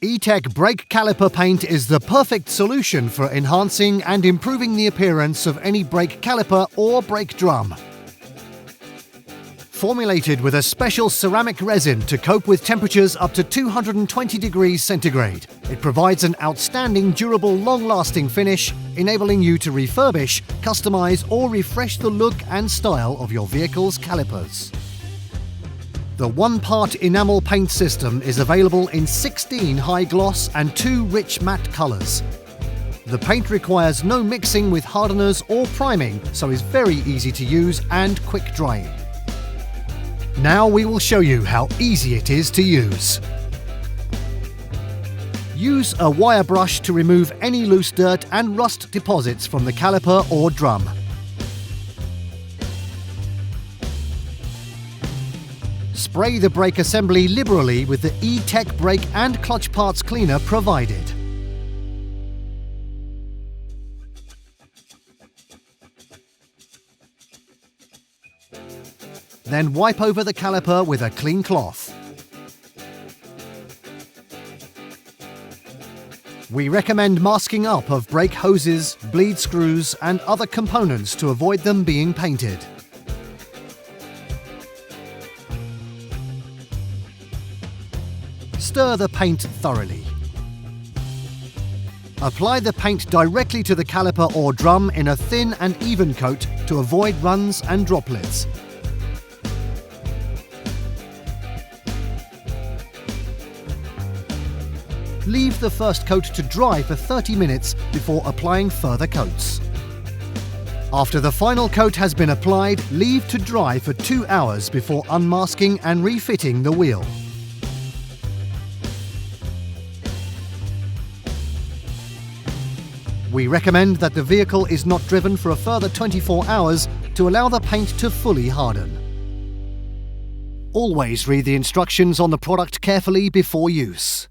E-TECH Brake Caliper Paint is the perfect solution for enhancing and improving the appearance of any brake caliper or brake drum. Formulated with a special ceramic resin to cope with temperatures up to 220 degrees centigrade, it provides an outstanding, durable, long-lasting finish, enabling you to refurbish, customize or refresh the look and style of your vehicle's calipers. The one-part enamel paint system is available in 16 high gloss and 2 rich matte colours. The paint requires no mixing with hardeners or priming, so is very easy to use and quick drying. Now we will show you how easy it is to use. Use a wire brush to remove any loose dirt and rust deposits from the caliper or drum. Spray the brake assembly liberally with the E-TECH brake and clutch parts cleaner provided. Then wipe over the caliper with a clean cloth. We recommend masking up of brake hoses, bleed screws and other components to avoid them being painted. Stir the paint thoroughly. Apply the paint directly to the caliper or drum in a thin and even coat to avoid runs and droplets. Leave the first coat to dry for 30 minutes before applying further coats. After the final coat has been applied, leave to dry for 2 hours before unmasking and refitting the wheel. We recommend that the vehicle is not driven for a further 24 hours to allow the paint to fully harden. Always read the instructions on the product carefully before use.